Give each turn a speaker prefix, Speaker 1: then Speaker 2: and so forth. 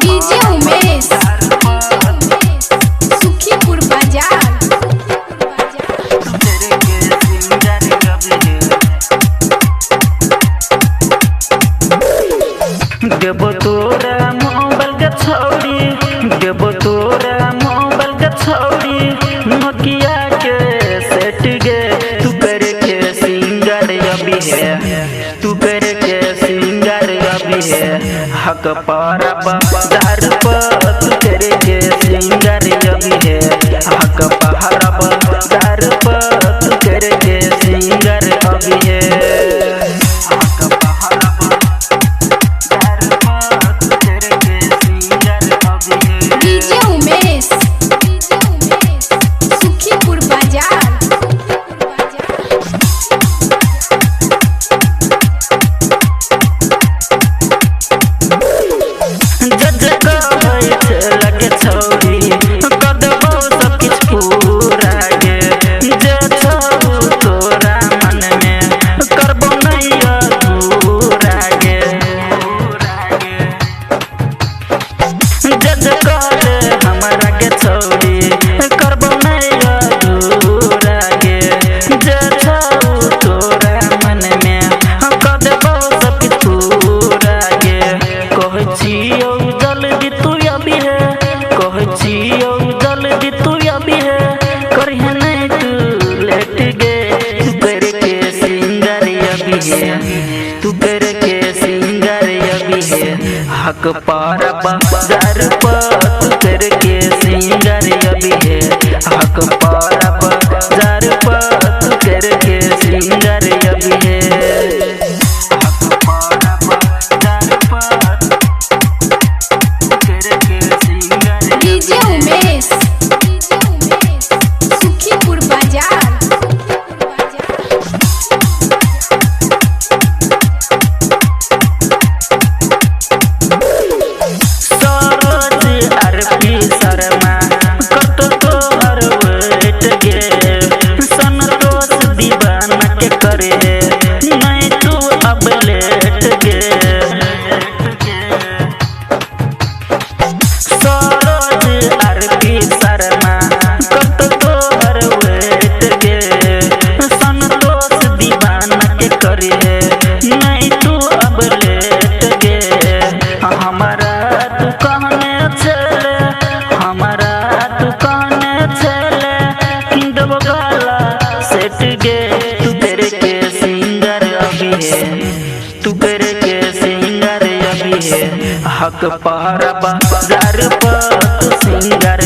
Speaker 1: DJ Umesh Sukhipur बाजार।
Speaker 2: देबो तोरा मोबाइल के छौड़ी, देबो तोरा मोबाइल के छौड़ी, नोकिया के सेट गे तू करे के सिंगर अभी है, तू करे के सिंगर अभी है। हक पारा बाजार पर तू करे के सिंगर अभी है, हक पहाड़ा बाजार पर तू करे के सिंगर अभी है।
Speaker 1: डीजे उमेश सुखीपुर बाजार।
Speaker 2: लगे छौरी कदबो सब किछ पूरा गे, जे छौ तोरा मन में करबो नहीं अधूरा गे। जज कहले हमरा के छौरी करबो नहीं अधूरा गे, जे छौ तोरा मन में कदबो सब किछ पूरा गे। कहै छियौ जल्दी तू अभी है, कहै छियौ जल्दी तू अभी है, करिहे नहीं तू लेट गे। तू करे के सिंगर अभी है, तू करे के सिंगर अभी है। हक पारा बाजार पर तू करे के सिंगर अभी है, हक पारा बाजार पर तू करे के सिंगर अभी है।
Speaker 1: डीजे उमेश सुखीपुर बाजार।
Speaker 2: सरोज आरपी शर्मा कतो तोहर वेट गे, संतोष दीवाना के करे नहीं तू अब लेट गे। सरोज आरपी शर्मा कतो तोहर वेट गे, संतोष दीवाना के करे नहीं तू अब लेट गे। हमारा तू कहने चले, हमारा तू कहने चले, देबो गाला सेट गे। तू करे के सिंगर अभी है, तू करे के सिंगर अभी है। हक पारा बाजार पर तू सिंगर